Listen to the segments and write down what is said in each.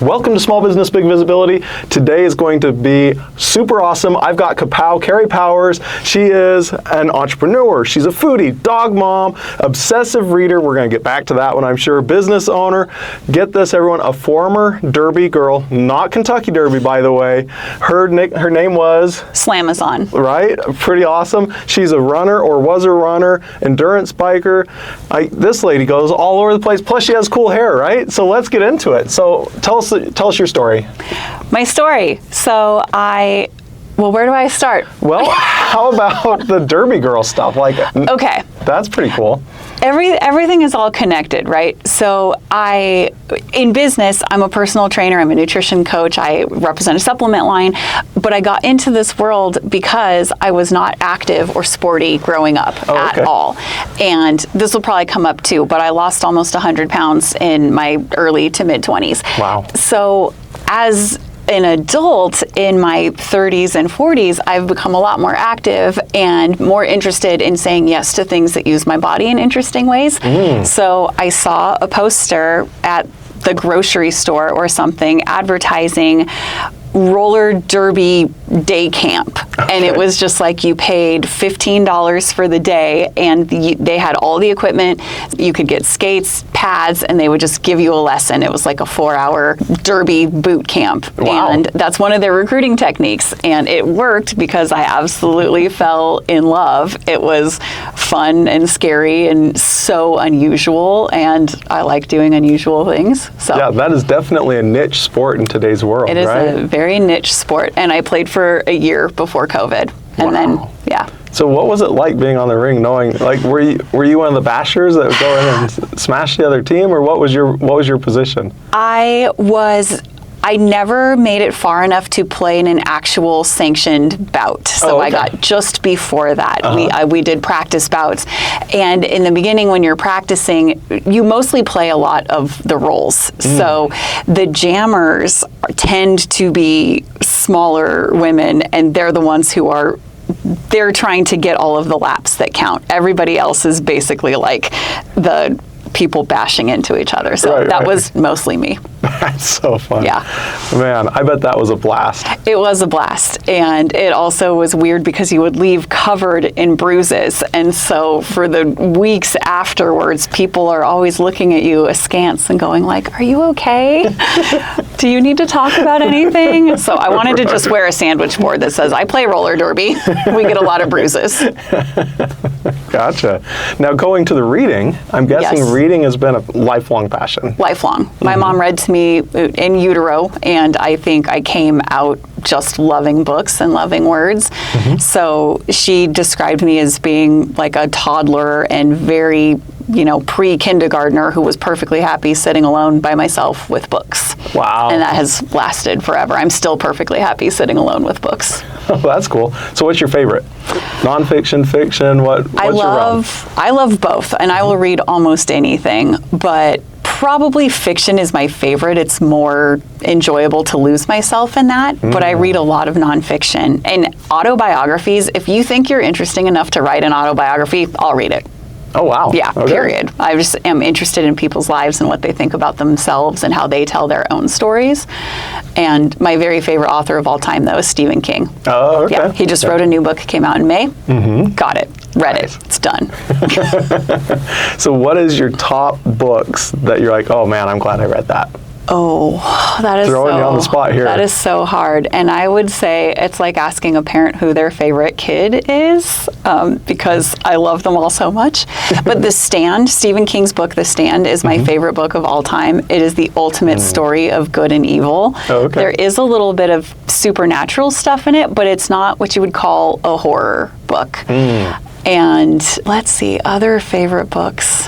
Welcome to Small Business Big Visibility. Today is going to be super awesome. I've got Capow, Cari Powers. She is an entrepreneur. She's a foodie, dog mom, obsessive reader. We're going to get back to that one, I'm sure. Business owner. Get this, everyone, a former Derby girl, not Kentucky Derby, by the way. Her name was? Slamazon. Right? Pretty awesome. She's a runner, or was a runner, endurance biker. This lady goes all over the place. Plus, she has cool hair, right? So let's get into it. So tell us your story. My story. So where do I start? Well, how about the Derby girl stuff? Okay. That's pretty cool. Everything is all connected, right? So in business, I'm a personal trainer, I'm a nutrition coach, I represent a supplement line, but I got into this world because I was not active or sporty growing up at all. And this will probably come up too, but I lost almost 100 pounds in my early to mid 20s. Wow. So as an adult in my 30s and 40s, I've become a lot more active and more interested in saying yes to things that use my body in interesting ways. So I saw a poster at the grocery store or something advertising roller derby day camp. And it was just like you paid $15 for the day and they had all the equipment. You could get skates, pads, and they would just give you a lesson. It was like a 4-hour derby boot camp. Wow. And that's one of their recruiting techniques. And it worked because I absolutely fell in love. It was fun and scary and so unusual. And I like doing unusual things. So yeah, that is definitely a niche sport in today's world, it is right? a very niche sport, and I played for a year before COVID, and then So what was it like being on the ring, knowing, were you one of the bashers that would go in and smash the other team, or what was your position? I never made it far enough to play in an actual sanctioned bout. So I got just before that. We did practice bouts. And in the beginning, when you're practicing, you mostly play a lot of the roles. So the jammers tend to be smaller women, and they're the ones who they're trying to get all of the laps that count. Everybody else is basically like the people bashing into each other. So that was mostly me. That's so fun. Yeah. Man, I bet that was a blast. It was a blast. And it also was weird because you would leave covered in bruises. And so for the weeks afterwards, people are always looking at you askance and going like, are you okay? Do you need to talk about anything? So I wanted to just wear a sandwich board that says, I play roller derby. We get a lot of bruises. Gotcha. Now going to the reading, I'm guessing reading has been a lifelong passion. Lifelong. My mom read to me in utero, and I think I came out just loving books and loving words. So she described me as being like a toddler and very, pre-kindergartner who was perfectly happy sitting alone by myself with books. Wow. And that has lasted forever. I'm still perfectly happy sitting alone with books. Oh, that's cool. So what's your favorite? Nonfiction, fiction, what's your realm? I love both, and I will read almost anything, but probably fiction is my favorite. It's more enjoyable to lose myself in that, but I read a lot of nonfiction. And autobiographies, if you think you're interesting enough to write an autobiography, I'll read it. Oh, wow. Yeah, period. I just am interested in people's lives and what they think about themselves and how they tell their own stories. And my very favorite author of all time, though, is Stephen King. Oh, okay. Yeah, he just wrote a new book, came out in May. Got it. Read it. It's done. So what is your top books that you're like, oh man, I'm glad I read that? Oh, that is throwing you on the spot here. That is so hard. And I would say it's like asking a parent who their favorite kid is, because I love them all so much. But The Stand, Stephen King's book, The Stand, is my favorite book of all time. It is the ultimate story of good and evil. Oh, okay. There is a little bit of supernatural stuff in it, but it's not what you would call a horror book. And let's see, other favorite books.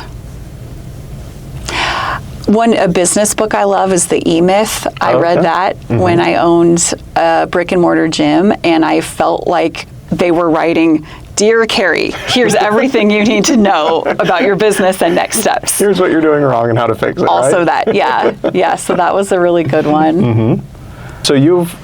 A business book I love is The E-Myth. I read that when I owned a brick and mortar gym, and I felt like they were writing, Dear Cari, here's everything you need to know about your business and next steps. Here's what you're doing wrong and how to fix it, Also right? Yeah, so that was a really good one. So you've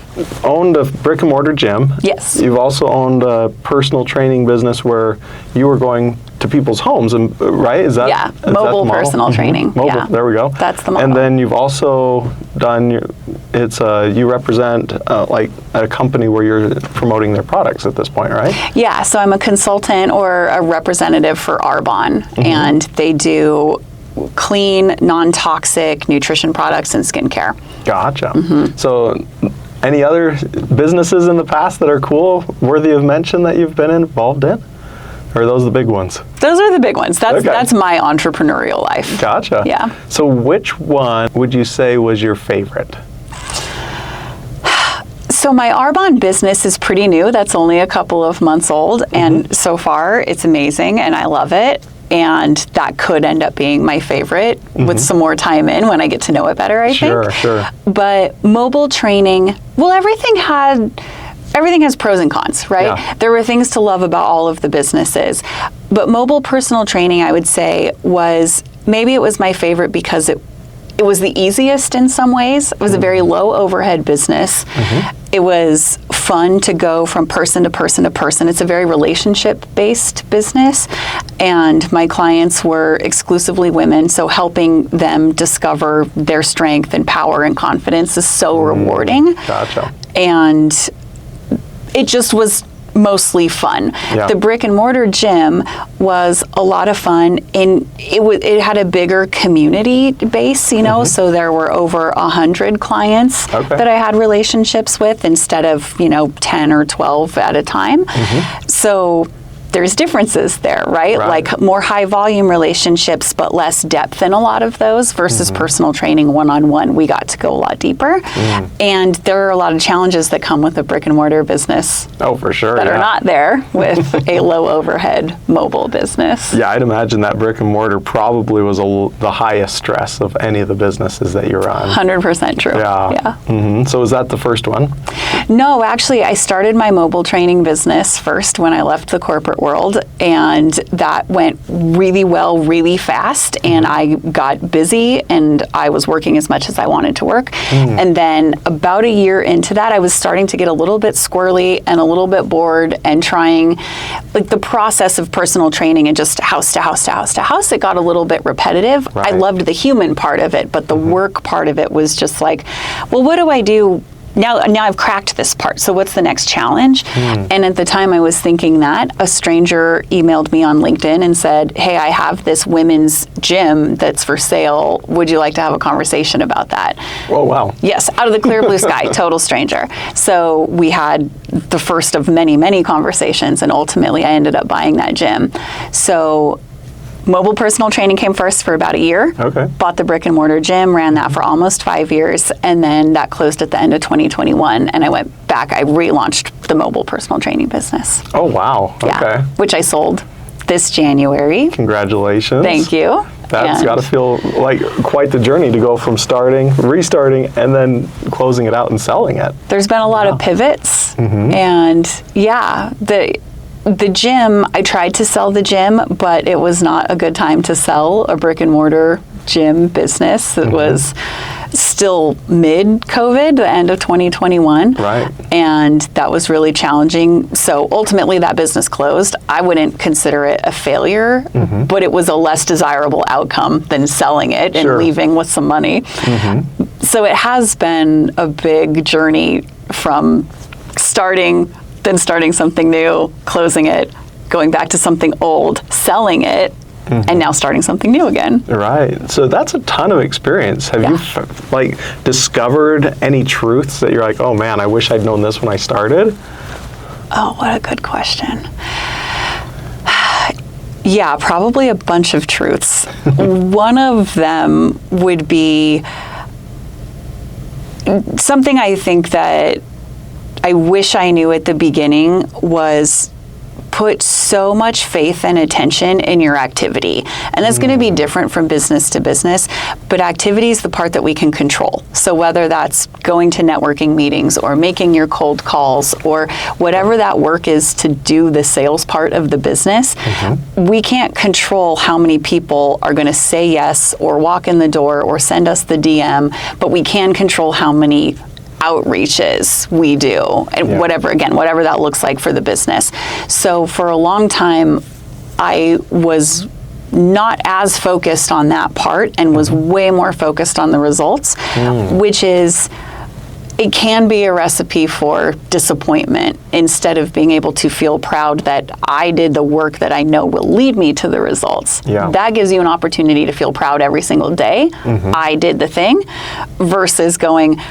owned a brick and mortar gym. Yes. You've also owned a personal training business where you were going to to people's homes, and right? Is that mobile personal training. Mobile, Yeah. there we go. That's the model. And then you've also done you represent like a company where you're promoting their products at this point, right? Yeah, so I'm a consultant or a representative for Arbonne, and they do clean, non-toxic nutrition products and skincare. Gotcha. So any other businesses in the past that are cool, worthy of mention that you've been involved in? Or are those the big ones? Those are the big ones. That's my entrepreneurial life. Gotcha. Yeah. So which one would you say was your favorite? So my Arbonne business is pretty new. That's only a couple of months old, and so far it's amazing and I love it. And that could end up being my favorite with some more time in when I get to know it better, I think. Sure. But mobile training, well, everything has pros and cons, right? Yeah. There were things to love about all of the businesses. But mobile personal training, I would say, maybe it was my favorite because it was the easiest in some ways. It was a very low overhead business. It was fun to go from person to person to person. It's a very relationship-based business, and my clients were exclusively women, so helping them discover their strength and power and confidence is so rewarding. Gotcha. And it just was mostly fun. Yeah. The brick and mortar gym was a lot of fun, and it had a bigger community base, so there were over 100 clients that I had relationships with instead of 10 or 12 at a time. So there's differences there, right? Like more high volume relationships, but less depth in a lot of those versus personal training one-on-one. We got to go a lot deeper. And there are a lot of challenges that come with a brick and mortar business. Oh, for sure. That are not there with a low overhead mobile business. Yeah, I'd imagine that brick and mortar probably was the highest stress of any of the businesses that you run. 100% true. Yeah. So was that the first one? No, actually, I started my mobile training business first when I left the corporate world, and that went really well, really fast, and I got busy, and I was working as much as I wanted to work. And then about a year into that, I was starting to get a little bit squirrely and a little bit bored and trying, like the process of personal training and just house to house to house to house, it got a little bit repetitive. I loved the human part of it, but the work part of it was just like, well, what do I do? Now I've cracked this part, so what's the next challenge? And at the time I was thinking that, a stranger emailed me on LinkedIn and said, hey, I have this women's gym that's for sale. Would you like to have a conversation about that? Oh, wow. Yes, out of the clear blue sky, total stranger. So we had the first of many, many conversations, and ultimately I ended up buying that gym. So mobile personal training came first for about a year. Bought the brick and mortar gym, ran that for almost 5 years, and then that closed at the end of 2021, and I went back. I relaunched the mobile personal training business. Oh, wow. Yeah, which I sold this January. Congratulations. Thank you. That's got to feel like quite the journey to go from restarting, and then closing it out and selling it. There's been a lot of pivots, and the gym, I tried to sell the gym, but it was not a good time to sell a brick and mortar gym business. It was still mid-COVID, the end of 2021. Right. And that was really challenging. So ultimately that business closed. I wouldn't consider it a failure, but it was a less desirable outcome than selling it and leaving with some money. So it has been a big journey from starting something new, closing it, going back to something old, selling it, and now starting something new again. Right. So that's a ton of experience. Have you discovered any truths that you're like, oh man, I wish I'd known this when I started? Oh, what a good question. Yeah, probably a bunch of truths. One of them would be something I think that I wish I knew at the beginning was put so much faith and attention in your activity. And that's going to be different from business to business, but activity is the part that we can control. So whether that's going to networking meetings or making your cold calls or whatever that work is to do the sales part of the business, we can't control how many people are going to say yes or walk in the door or send us the DM, but we can control how many outreaches we do, and whatever that looks like for the business. So for a long time, I was not as focused on that part and was way more focused on the results, which is, it can be a recipe for disappointment instead of being able to feel proud that I did the work that I know will lead me to the results. Yeah. That gives you an opportunity to feel proud every single day. I did the thing, versus going,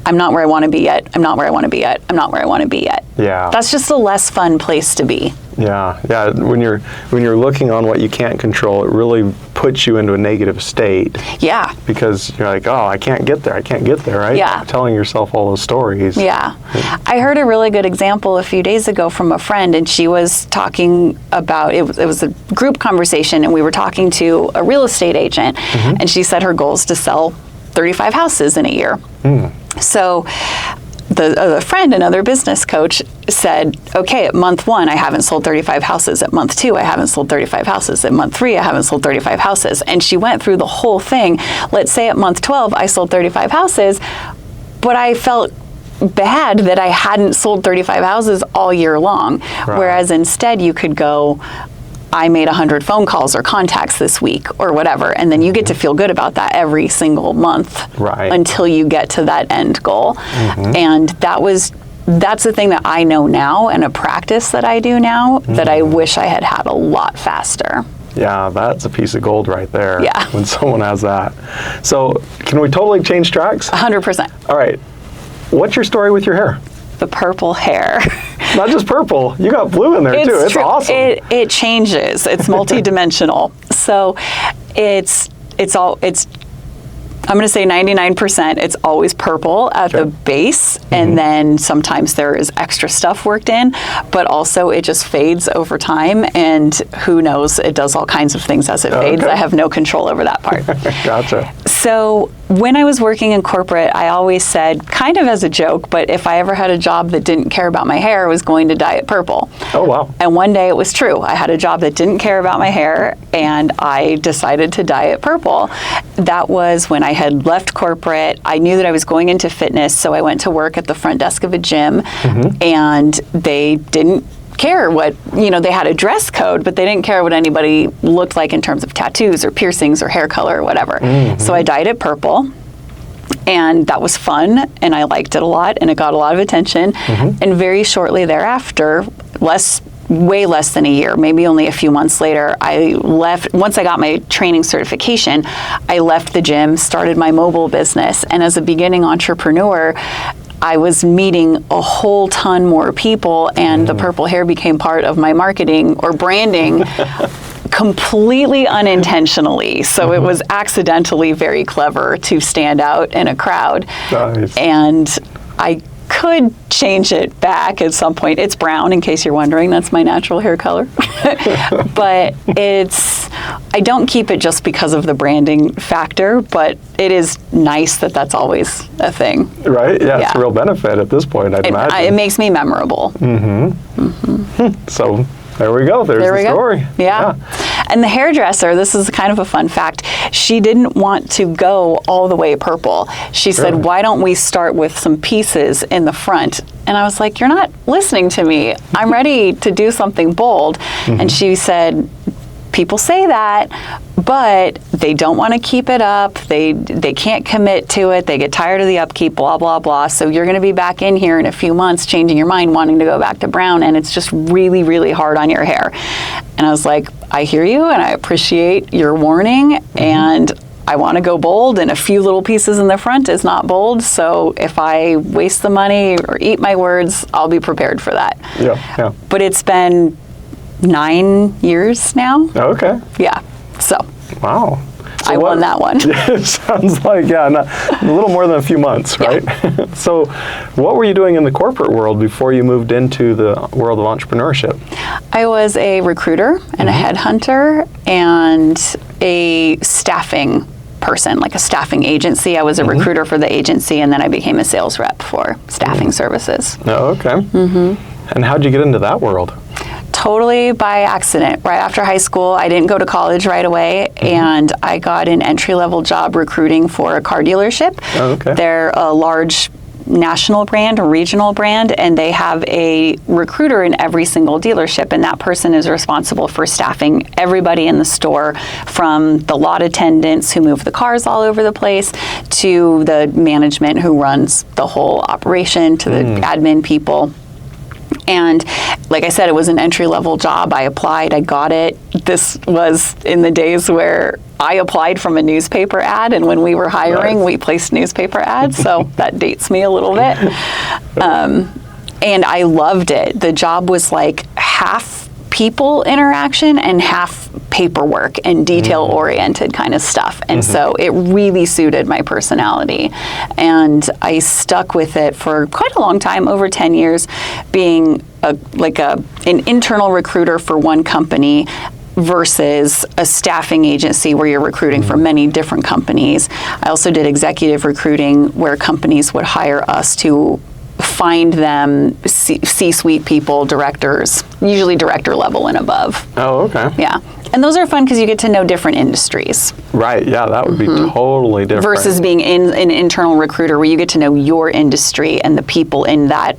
I'm not where I want to be yet. I'm not where I want to be yet. I'm not where I want to be yet. Yeah. That's just a less fun place to be. Yeah. When you're looking on what you can't control, it really puts you into a negative state. Yeah. Because you're like, oh, I can't get there, right? Yeah. Telling yourself all those stories. Yeah. I heard a really good example a few days ago from a friend, and she was talking about, it was a group conversation, and we were talking to a real estate agent, and she said her goal is to sell 35 houses in a year. So the friend, another business coach, said, okay, at month 1, I haven't sold 35 houses. At month 2, I haven't sold 35 houses. At month 3, I haven't sold 35 houses. And she went through the whole thing. Let's say at month 12, I sold 35 houses, but I felt bad that I hadn't sold 35 houses all year long. Right. Whereas instead you could go, I made 100 phone calls or contacts this week or whatever, and then you get to feel good about that every single month until you get to that end goal. And that's the thing that I know now, and a practice that I do now that I wish I had had a lot faster. Yeah, that's a piece of gold right there. Yeah. When someone has that. So can we totally change tracks? 100%. All right. What's your story with your hair? The purple hair. Not just purple. You got blue in there too. It's true. awesome. It changes. It's multidimensional. So it's I'm going to say 99%, it's always purple at the base, and then sometimes there is extra stuff worked in, but also it just fades over time, and who knows, it does all kinds of things as it fades. I have no control over that part. Gotcha. So when I was working in corporate, I always said, kind of as a joke, but if I ever had a job that didn't care about my hair, I was going to dye it purple. Oh, wow. And one day it was true. I had a job that didn't care about my hair, and I decided to dye it purple. That was when I had left corporate. I knew that I was going into fitness, so I went to work at the front desk of a gym, and they didn't care what, they had a dress code, but they didn't care what anybody looked like in terms of tattoos or piercings or hair color or whatever. So I dyed it purple, and that was fun, and I liked it a lot, and it got a lot of attention. And very shortly thereafter, way less than a year, maybe only a few months later, I left. Once I got my training certification, I left the gym, started my mobile business, and as a beginning entrepreneur, I was meeting a whole ton more people, and the purple hair became part of my marketing or branding completely unintentionally. So it was accidentally very clever to stand out in a crowd. Nice. And I could change it back at some point. It's brown, in case you're wondering. That's my natural hair color. But I don't keep it just because of the branding factor, but it is nice that that's always a thing. Right? Yeah, it's a real benefit at this point, I'd imagine. It makes me memorable. So there we go. There's the story. Yeah. And the hairdresser, this is kind of a fun fact, she didn't want to go all the way purple. She said, why don't we start with some pieces in the front? And I was like, you're not listening to me. I'm ready to do something bold. And she said, people say that, but they don't want to keep it up. They can't commit to it. They get tired of the upkeep, blah, blah, blah. So you're going to be back in here in a few months changing your mind, wanting to go back to brown, and it's just really, really hard on your hair. And I was like, I hear you, and I appreciate your warning, and I want to go bold, and a few little pieces in the front is not bold. So if I waste the money or eat my words, I'll be prepared for that. Yeah. But it's been 9 years now. Okay. Yeah. So. Wow. So I won that one. It sounds like, a little more than a few months, right? Yeah. So what were you doing in the corporate world before you moved into the world of entrepreneurship? I was a recruiter and a headhunter and a staffing person, like a staffing agency. I was a recruiter for the agency, and then I became a sales rep for staffing services. Oh, okay. And how'd you get into that world? Totally by accident. Right after high school, I didn't go to college right away, and I got an entry-level job recruiting for a car dealership. Oh, okay. They're a large national brand or regional brand, and they have a recruiter in every single dealership, and that person is responsible for staffing everybody in the store, from the lot attendants who move the cars all over the place to the management who runs the whole operation to the admin people. And like I said, it was an entry-level job. I applied, I got it. This was in the days where I applied from a newspaper ad, and when we were hiring, we placed newspaper ads, so that dates me a little bit. And I loved it. The job was like half people interaction and half paperwork and detail-oriented kind of stuff. And so it really suited my personality. And I stuck with it for quite a long time, over 10 years, being an internal recruiter for one company versus a staffing agency where you're recruiting for many different companies. I also did executive recruiting where companies would hire us to find them C-suite people, directors, usually director level and above. Oh, okay. Yeah. And those are fun because you get to know different industries. Right, yeah, that would be totally different. Versus being in an internal recruiter where you get to know your industry and the people in that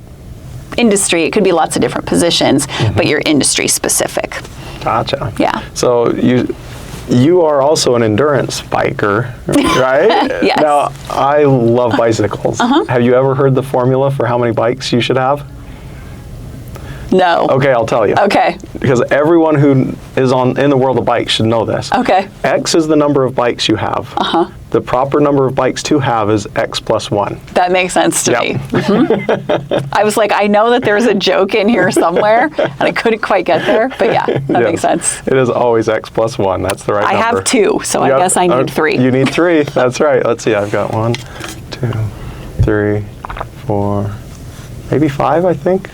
industry. It could be lots of different positions, but you're industry specific. Gotcha. Yeah. So you are also an endurance biker, right? Yes. Now, I love bicycles. Have you ever heard the formula for how many bikes you should have? No. Okay, I'll tell you. Okay. Because everyone who is in the world of bikes should know this. Okay. X is the number of bikes you have. The proper number of bikes to have is X plus 1. That makes sense to me. I was like, I know that there's a joke in here somewhere, and I couldn't quite get there, but yeah, that makes sense. It is always X plus 1. That's the right number. I have 2, so I guess I need 3. You need 3. That's right. Let's see. I've got 1, 2, 3, 4, maybe 5, I think.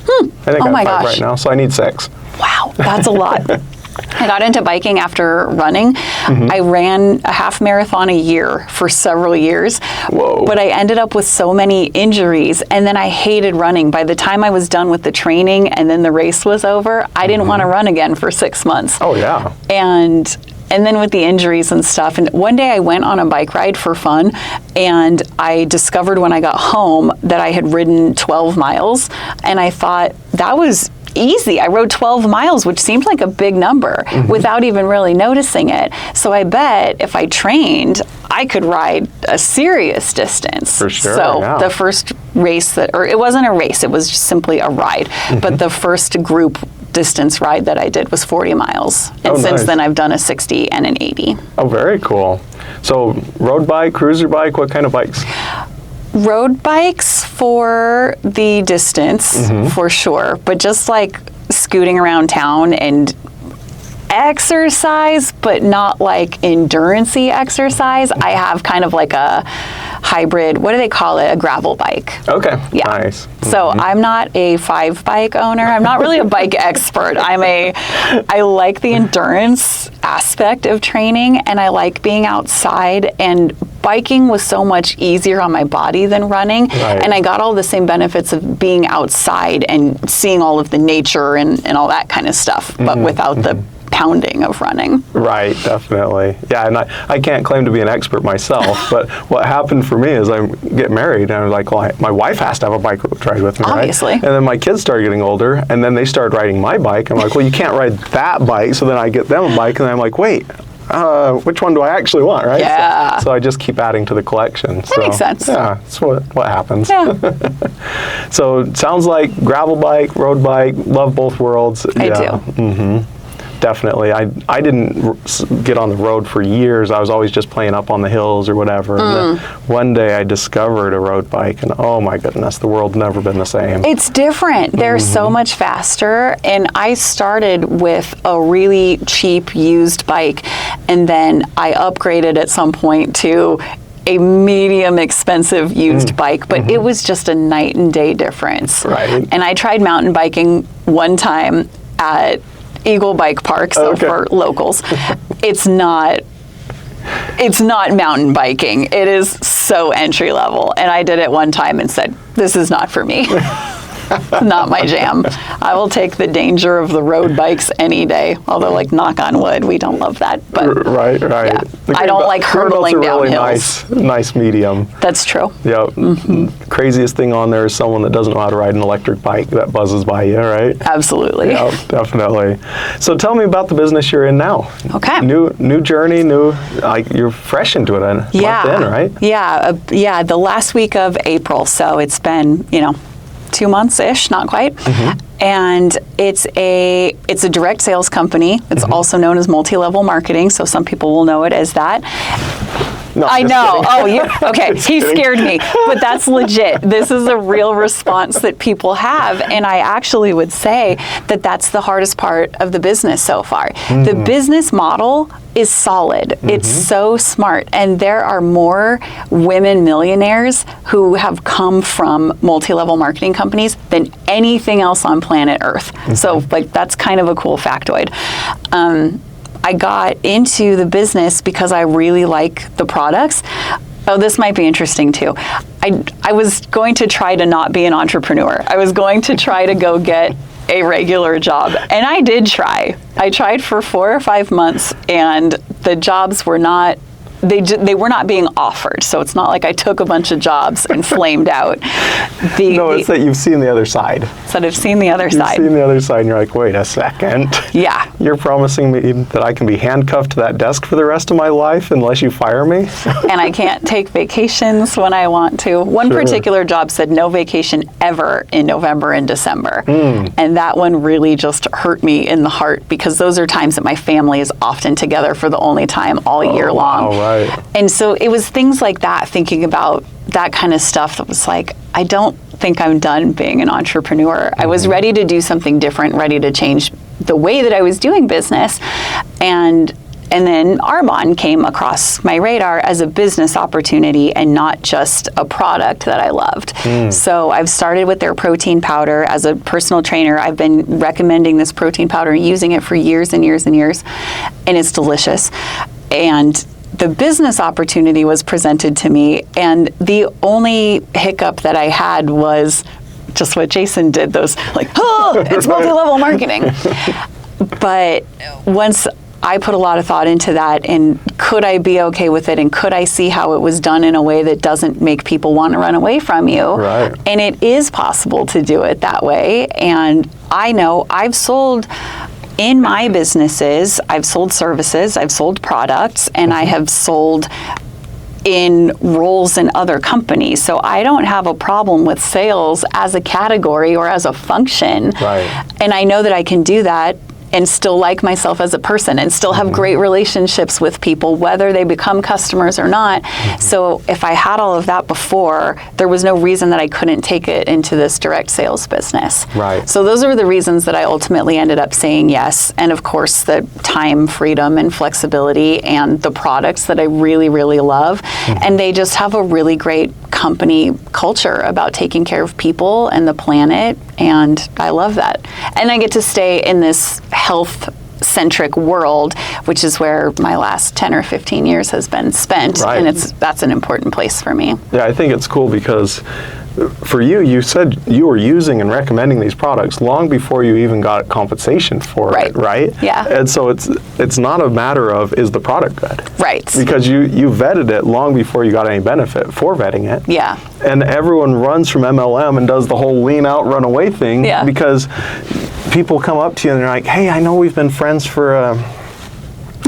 I think I have 5 right now, so I need 6. Wow, that's a lot. I got into biking after running. I ran a half marathon a year for several years. Whoa. But I ended up with so many injuries, and then I hated running. By the time I was done with the training and then the race was over, I didn't want to run again for 6 months. Oh, yeah. And then with the injuries and stuff, and one day I went on a bike ride for fun, and I discovered when I got home that I had ridden 12 miles, and I thought that was easy. I rode 12 miles, which seemed like a big number without even really noticing it. So I bet if I trained, I could ride a serious distance. For sure, So the first race it wasn't a race, it was just simply a ride, but the first group distance ride that I did was 40 miles. And since then I've done a 60 and an 80. Oh, very cool. So road bike, cruiser bike, what kind of bikes? Road bikes for the distance, for sure, but just like scooting around town and exercise, but not like endurance-y exercise. I have kind of like a hybrid, what do they call it? A gravel bike. Okay, yeah. Nice. So I'm not a 5 bike owner. I'm not really a bike expert. I like the endurance aspect of training, and I like being outside, and biking was so much easier on my body than running. Right. And I got all the same benefits of being outside and seeing all of the nature and all that kind of stuff, but without the pounding of running. Right, definitely. Yeah, and I can't claim to be an expert myself, but what happened for me is I get married, and I was like, well, my wife has to have a bike to ride with me, Obviously. right? And then my kids started getting older, and then they started riding my bike. I'm like, well, you can't ride that bike, so then I get them a bike, and I'm like, wait, which one do I actually want, right? Yeah. So I just keep adding to the collection. That makes sense. Yeah, that's what happens. Yeah. So it sounds like gravel bike, road bike, love both worlds. I do. Definitely. I didn't get on the road for years. I was always just playing up on the hills or whatever. And then one day I discovered a road bike, and oh my goodness, the world's never been the same. It's different. They're so much faster. And I started with a really cheap used bike, and then I upgraded at some point to a medium expensive used bike, but it was just a night and day difference. Right. And I tried mountain biking one time at Eagle Bike Park, so for locals. It's not mountain biking. It is so entry level. And I did it one time and said, this is not for me. Not my jam. I will take the danger of the road bikes any day. Although, like, knock on wood, we don't love that. But right. Yeah. I don't like hurdling down really hills. nice medium. That's true. Yeah. Craziest thing on there is someone that doesn't know how to ride an electric bike that buzzes by you, right? Absolutely. Yeah, definitely. So tell me about the business you're in now. Okay. New journey, like you're fresh into it, a month in, right? Yeah. The last week of April. So it's been, 2 months-ish, not quite. And it's a direct sales company. It's also known as multi-level marketing, so some people will know it as that. No, I know. Kidding. Oh, okay. He scared me, but that's legit. This is a real response that people have, and I actually would say that that's the hardest part of the business so far. The business model is solid. It's so smart, and there are more women millionaires who have come from multi-level marketing companies than anything else on planet Earth. So, like, that's kind of a cool factoid. I got into the business because I really like the products. Oh, this might be interesting too. I was going to try to not be an entrepreneur. I was going to try to go get a regular job. And I did try. I tried for 4 or 5 months, and the jobs were not, they were not being offered. So it's not like I took a bunch of jobs and flamed out. It's that you've seen the other side. It's that I've seen the other side. You've seen the other side, and you're like, wait a second. Yeah. You're promising me that I can be handcuffed to that desk for the rest of my life unless you fire me? And I can't take vacations when I want to. One particular job said no vacation ever in November and December. And that one really just hurt me in the heart, because those are times that my family is often together for the only time all year long. Wow, right. And so it was things like that, thinking about that kind of stuff, that was like, I don't think I'm done being an entrepreneur. I was ready to do something different, ready to change the way that I was doing business. And then Arbonne came across my radar as a business opportunity and not just a product that I loved. So I've started with their protein powder. As a personal trainer, I've been recommending this protein powder and using it for years and years and years, and it's delicious. And the business opportunity was presented to me, and the only hiccup that I had was just what Jason did, those like, it's multi-level marketing. But once I put a lot of thought into that, and could I be okay with it, and could I see how it was done in a way that doesn't make people want to run away from you? Right. And it is possible to do it that way. And I know I've sold, in my businesses, I've sold services, I've sold products, and I have sold in roles in other companies. So I don't have a problem with sales as a category or as a function. Right. And I know that I can do that and still like myself as a person and still have great relationships with people, whether they become customers or not. So if I had all of that before, there was no reason that I couldn't take it into this direct sales business. Right. So those are the reasons that I ultimately ended up saying yes. And of course, the time, freedom, and flexibility, and the products that I really, really love. And they just have a really great company culture about taking care of people and the planet, and I love that. And I get to stay in this health-centric world, which is where my last 10 or 15 years has been spent, and that's an important place for me. Yeah, I think it's cool because for you, you said you were using and recommending these products long before you even got compensation for it, right? Yeah. And so it's not a matter of, is the product good? Right. Because you vetted it long before you got any benefit for vetting it. Yeah. And everyone runs from MLM and does the whole lean out, run away thing because people come up to you and they're like, hey, I know we've been friends for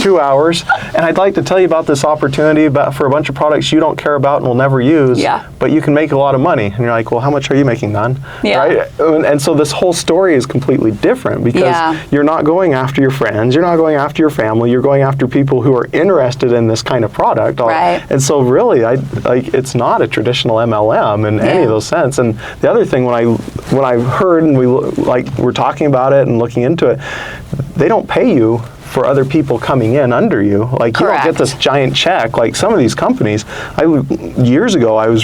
2 hours, and I'd like to tell you about this opportunity for a bunch of products you don't care about and will never use, but you can make a lot of money. And you're like, well, how much are you making, none? Right? And so this whole story is completely different because you're not going after your friends, you're not going after your family, you're going after people who are interested in this kind of product. Right. And so really, it's not a traditional MLM in any of those sense. And the other thing, when I heard and we're talking about it and looking into it, they don't pay you for other people coming in under you. Like, you don't get this giant check. Like some of these companies, years ago,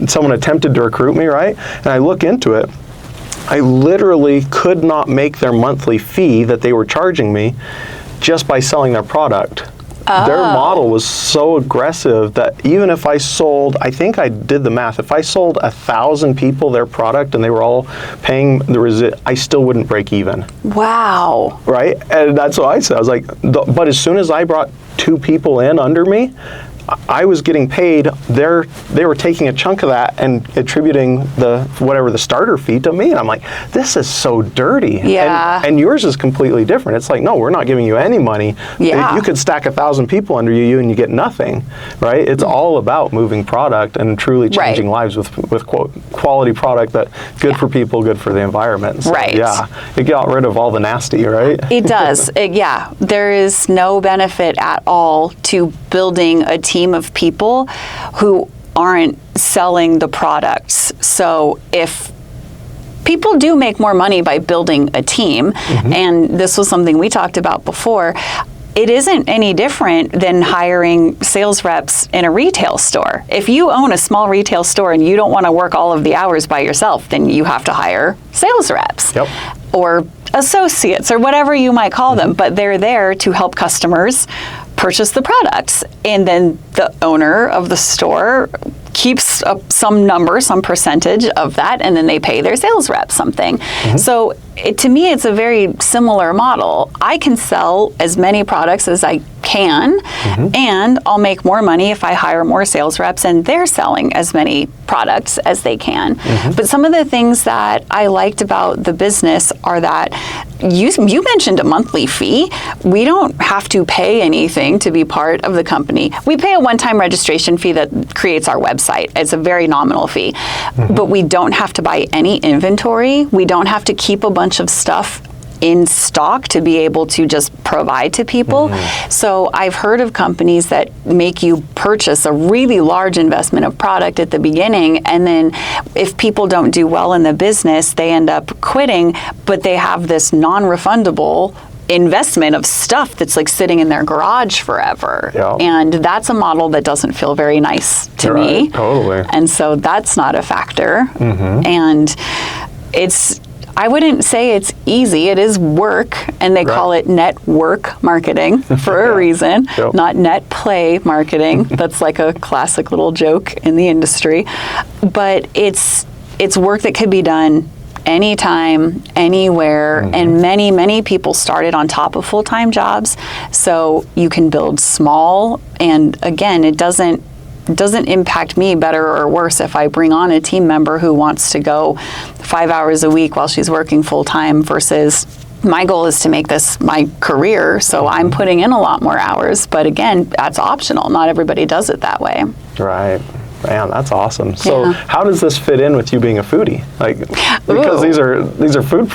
someone attempted to recruit me, right? And I look into it, I literally could not make their monthly fee that they were charging me just by selling their product. Their model was so aggressive that even if I sold, I think I did the math, if I sold 1,000 people their product and they were all paying the I still wouldn't break even. Wow. Right? And that's what I said. I was like, but as soon as I brought 2 people in under me, I was getting paid. They were taking a chunk of that and attributing whatever the starter fee to me. And I'm like, this is so dirty. Yeah. And yours is completely different. It's like, no, we're not giving you any money. Yeah. You could stack 1,000 people under you and you get nothing, right? It's all about moving product and truly changing lives with quality product that good for people, good for the environment. So, right. Yeah. It got rid of all the nasty, right? It does. There is no benefit at all to building a team of people who aren't selling the products. So if people do make more money by building a team, and this was something we talked about before, it isn't any different than hiring sales reps in a retail store. If you own a small retail store and you don't want to work all of the hours by yourself, then you have to hire sales reps. Yep. Or associates or whatever you might call them, but they're there to help customers purchase the products. And then the owner of the store keeps some percentage of that, and then they pay their sales rep something. So to me, it's a very similar model. I can sell as many products as I can, and I'll make more money if I hire more sales reps and they're selling as many products as they can. But some of the things that I liked about the business are that you mentioned a monthly fee. We don't have to pay anything to be part of the company. We pay a one-time registration fee that creates our website. It's a very nominal fee, but we don't have to buy any inventory. We don't have to keep a bunch of stuff in stock to be able to just provide to people. So I've heard of companies that make you purchase a really large investment of product at the beginning, and then if people don't do well in the business, they end up quitting, but they have this non-refundable investment of stuff that's like sitting in their garage forever. Yeah. And that's a model that doesn't feel very nice to me. Totally. And so that's not a factor. And I wouldn't say it's easy. It is work, and they call it network marketing for a reason, not net play marketing. That's like a classic little joke in the industry. But it's work that could be done anytime, anywhere, and many people started on top of full-time jobs. So you can build small, and again, it doesn't impact me better or worse if I bring on a team member who wants to go 5 hours a week while she's working full-time versus my goal is to make this my career, so I'm putting in a lot more hours. But again, that's optional. Not everybody does it that way. Right. Man, that's awesome. So how does this fit in with you being a foodie? Like, because these are food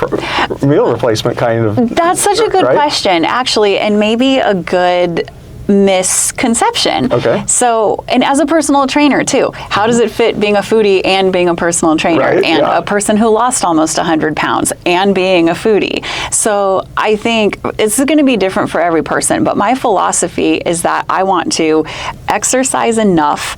meal replacement kind of. That's such a good question, actually, and maybe a good misconception. Okay. So, and as a personal trainer too, how does it fit being a foodie and being a personal trainer and a person who lost almost 100 pounds and being a foodie? So I think it's going to be different for every person, but my philosophy is that I want to exercise enough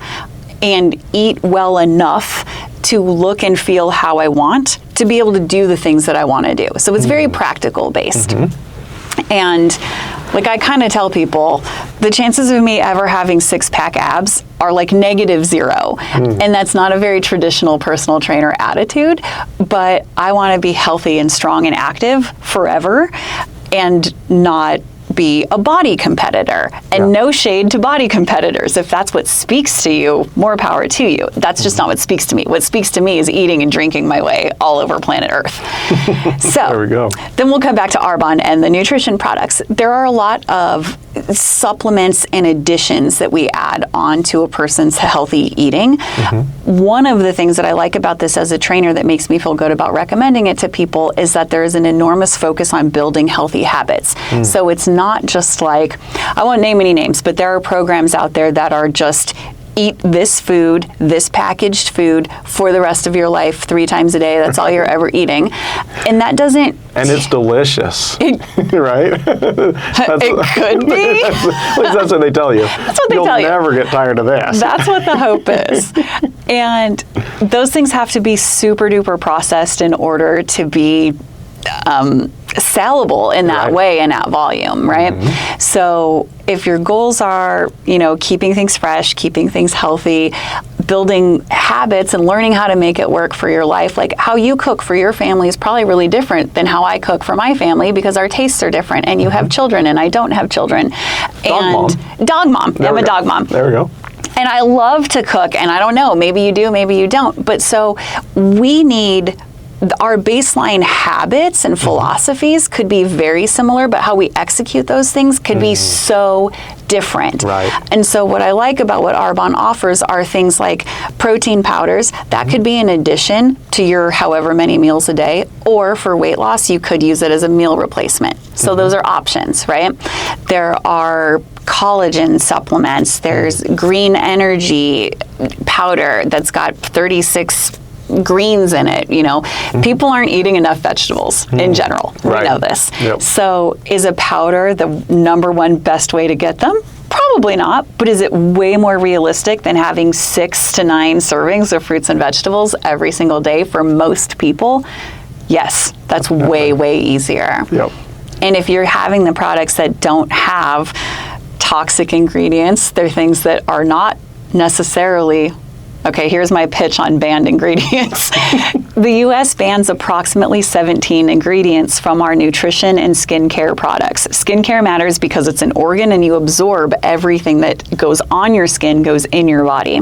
and eat well enough to look and feel how I want to be able to do the things that I want to do. So it's very practical based. And like I kind of tell people, the chances of me ever having six-pack abs are like -0. And that's not a very traditional personal trainer attitude, but I want to be healthy and strong and active forever and not be a body competitor. And no shade to body competitors. If that's what speaks to you, more power to you. That's just not what speaks to me. What speaks to me is eating and drinking my way all over planet Earth. So there we go. Then we'll come back to Arbonne and the nutrition products. There are a lot of supplements and additions that we add on to a person's healthy eating. One of the things that I like about this as a trainer that makes me feel good about recommending it to people is that there is an enormous focus on building healthy habits. So it's not just like, I won't name any names, but there are programs out there that are just eat this food, this packaged food for the rest of your life 3 times a day. That's all you're ever eating. And that doesn't... And it's delicious, right? It could be. At least that's what they tell you. That's what they tell you. You'll never get tired of this. That's what the hope is. And those things have to be super duper processed in order to be sellable in that way and at volume, right? So if your goals are, keeping things fresh, keeping things healthy, building habits and learning how to make it work for your life, like how you cook for your family is probably really different than how I cook for my family because our tastes are different, and you have children and I don't have children. Dog mom. I'm a dog mom. There we go. And I love to cook, and I don't know, maybe you do, maybe you don't. But so we need our baseline habits and philosophies could be very similar, but how we execute those things could be so different. Right. And so what I like about what Arbonne offers are things like protein powders. That could be in addition to your however many meals a day, or for weight loss, you could use it as a meal replacement. So those are options, right? There are collagen supplements. There's green energy powder that's got 36 greens in it. People aren't eating enough vegetables in general. We know this. Yep. So is a powder the number one best way to get them? Probably not, but is it way more realistic than having 6 to 9 servings of fruits and vegetables every single day for most people? Yes, that's way, way easier. Yep. And if you're having the products that don't have toxic ingredients, they're things that are not necessarily. Okay, here's my pitch on banned ingredients. The U.S. bans approximately 17 ingredients from our nutrition and skincare products. Skincare matters because it's an organ and you absorb everything that goes on your skin, goes in your body.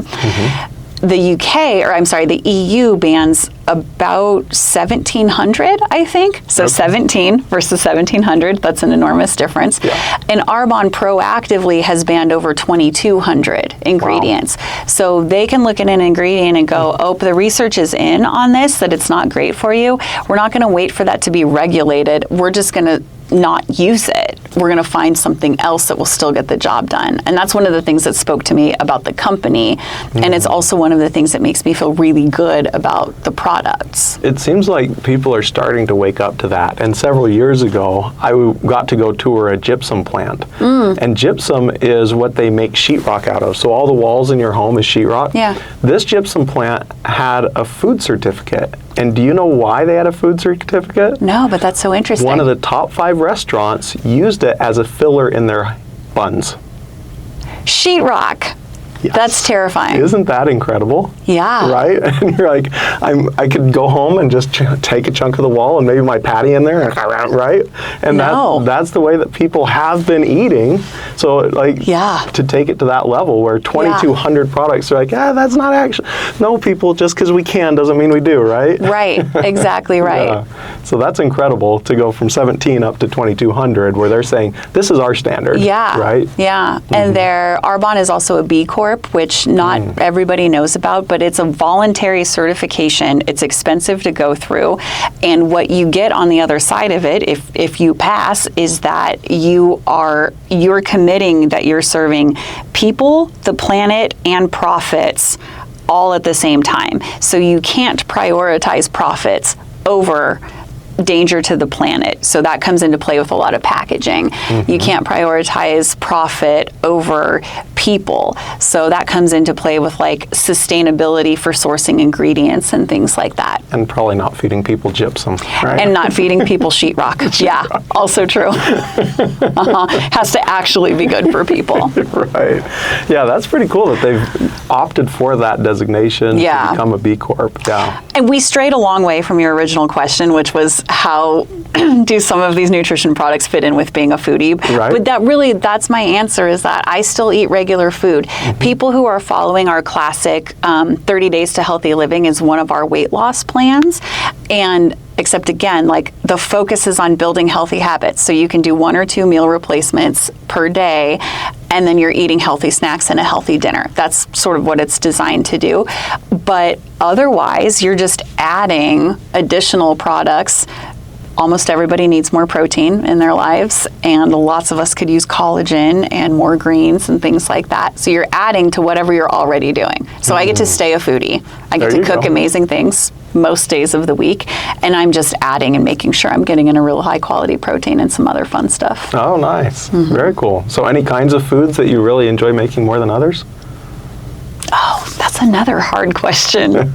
The EU bans about 1,700, I think. So 17 versus 1,700, that's an enormous difference. Yeah. And Arbonne proactively has banned over 2,200 ingredients. Wow. So they can look at an ingredient and go, oh, the research is in on this, that it's not great for you. We're not going to wait for that to be regulated. We're just going to not use it. We're going to find something else that will still get the job done. And that's one of the things that spoke to me about the company. And it's also one of the things that makes me feel really good about the products. It seems like people are starting to wake up to that. And several years ago, I got to go tour a gypsum plant. And gypsum is what they make sheetrock out of. So all the walls in your home is sheetrock. Yeah. This gypsum plant had a food certificate. And do you know why they had a food certificate? No, but that's so interesting. One of the top 5 restaurants used it as a filler in their buns. Sheetrock. Yes. That's terrifying. Isn't that incredible? Yeah. Right? And you're like, I could go home and just take a chunk of the wall and maybe my patty in there, right? And that's the way that people have been eating. So like, to take it to that level where 2,200 products are like, that's not actually, no, people, just because we can doesn't mean we do, right? Right, exactly right. Yeah. So that's incredible to go from 17 up to 2,200 where they're saying, this is our standard, right? Yeah, and Arbonne is also a B Corp, which not everybody knows about, but it's a voluntary certification. It's expensive to go through. And what you get on the other side of it, if you pass, is that you're committing that you're serving people, the planet, and profits all at the same time. So you can't prioritize profits over danger to the planet. So that comes into play with a lot of packaging. You can't prioritize profit over people. So that comes into play with like sustainability for sourcing ingredients and things like that. And probably not feeding people gypsum, right? And not feeding people sheetrock. Yeah, also true. Has to actually be good for people. Right. Yeah, that's pretty cool that they've opted for that designation to become a B Corp. Yeah. And we strayed a long way from your original question, which was how do some of these nutrition products fit in with being a foodie? Right. But that's my answer, is that I still eat regular food. People who are following our classic 30 Days to Healthy Living is one of our weight loss plans. And except again, like the focus is on building healthy habits. So you can do 1 or 2 meal replacements per day, and then you're eating healthy snacks and a healthy dinner. That's sort of what it's designed to do. But otherwise, you're just adding additional products. Almost everybody needs more protein in their lives, and lots of us could use collagen and more greens and things like that. So you're adding to whatever you're already doing. So I get to stay a foodie. I get to cook amazing things most days of the week, and I'm just adding and making sure I'm getting in a real high quality protein and some other fun stuff. Oh, nice. Very cool. So any kinds of foods that you really enjoy making more than others? Oh, that's another hard question.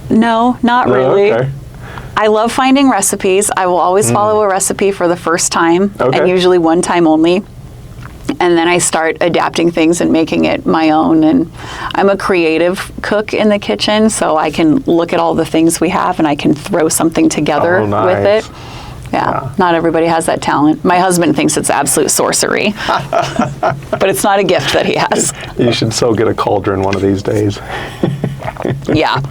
No, not really. Okay. I love finding recipes. I will always follow a recipe for the first time, Okay. and usually one time only. And then I start adapting things and making it my own. And I'm a creative cook in the kitchen, so I can look at all the things we have and I can throw something together Oh, nice. with it. Yeah, not everybody has that talent. My husband thinks it's absolute sorcery, but it's not a gift that he has. You should so get a cauldron one of these days. Yeah.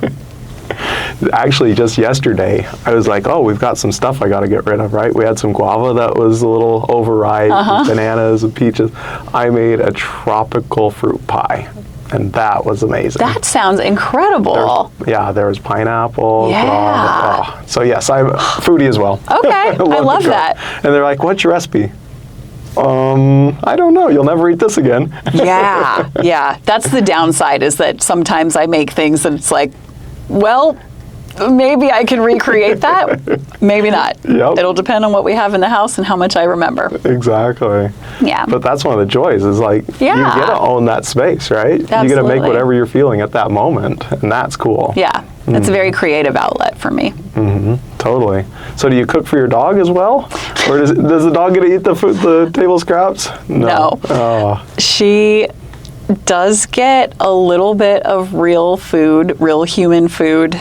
Actually, just yesterday, I was like, oh, we've got some stuff I got to get rid of, right? We had some guava that was a little overripe, bananas and peaches. I made a tropical fruit pie, and that was amazing. That sounds incredible. There was pineapple, Yeah. guava. Oh. So yes, I'm a foodie as well. Okay, I love to cook. that. And they're like, what's your recipe? I don't know. You'll never eat this again. Yeah. That's the downside, is that sometimes I make things and it's like, well, maybe I can recreate that. Maybe not. Yep. It'll depend on what we have in the house and how much I remember. Exactly. Yeah. But that's one of the joys, is like, you get to own that space, right? You get to make Absolutely. whatever you're feeling at that moment, and that's cool. Yeah. It's a very creative outlet for me. Totally. So do you cook for your dog as well? Or does the dog get to eat the table scraps? No. Oh, She does get a little bit of real food, real human food,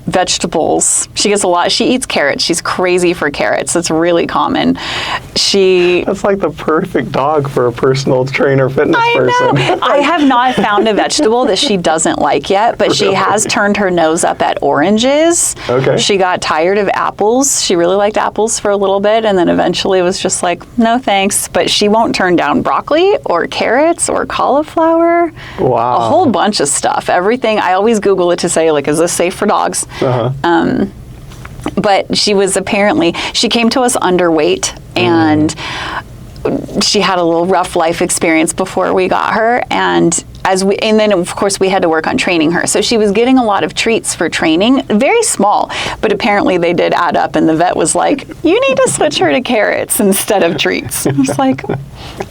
vegetables. She gets a lot. She eats carrots. She's crazy for carrots. It's really common. that's like the perfect dog for a personal trainer fitness person. know. I have not found a vegetable that she doesn't like yet, but she has turned her nose up at oranges. Okay. She got tired of apples. She really liked apples for a little bit, and then eventually was just like, no thanks. But she won't turn down broccoli or carrots or cauliflower. Wow. A whole bunch of stuff. Everything. I always Google it to say, like, is this safe for dogs? But she was she came to us underweight, and she had a little rough life experience before we got her, and then of course we had to work on training her. So she was getting a lot of treats for training, very small, but apparently they did add up, and the vet was like, you need to switch her to carrots instead of treats. I was like,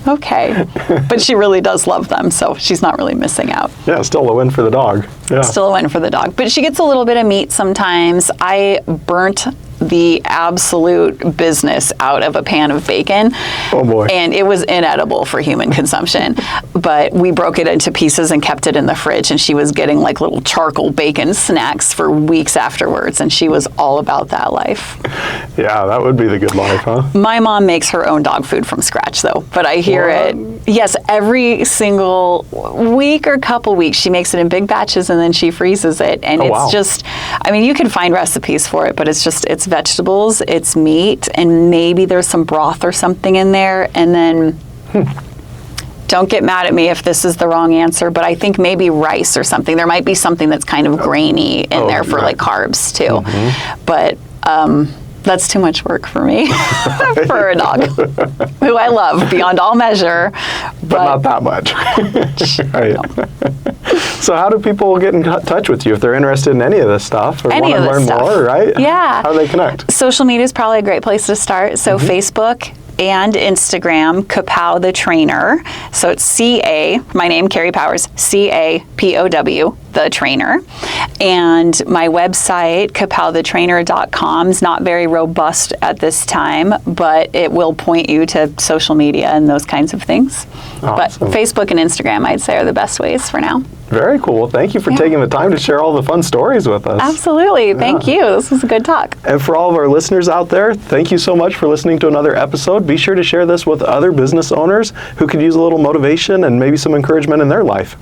okay. But she really does love them, so she's not really missing out. Yeah, still a win for the dog. Yeah. Still a win for the dog. But she gets a little bit of meat sometimes. I burnt the absolute business out of a pan of bacon. Oh boy. And it was inedible for human consumption. But we broke it into pieces and kept it in the fridge, and she was getting like little charcoal bacon snacks for weeks afterwards, and she was all about that life. Yeah, that would be the good life, huh? My mom makes her own dog food from scratch, though, but I hear it. Yes, every single week or couple weeks, she makes it in big batches and then she freezes it. And it's just, I mean, you can find recipes for it, but it's vegetables, it's meat, and maybe there's some broth or something in there. And then, don't get mad at me if this is the wrong answer, but I think maybe rice or something. There might be something that's kind of grainy in there for like carbs too. But that's too much work for me, for a dog who I love beyond all measure. But not that much. Right. So how do people get in touch with you if they're interested in any of this stuff or want to learn more, right? Yeah. How do they connect? Social media is probably a great place to start. So Facebook and Instagram, Capow the Trainer. So it's C-A, my name, Cari Powers, C-A-P-O-W, the trainer. And my website, capowthetrainer.com, is not very robust at this time, but it will point you to social media and those kinds of things. Awesome. But Facebook and Instagram, I'd say, are the best ways for now. Very cool. Well, thank you for taking the time to share all the fun stories with us. Absolutely. Thank you. This was a good talk. And for all of our listeners out there, thank you so much for listening to another episode. Be sure to share this with other business owners who could use a little motivation and maybe some encouragement in their life.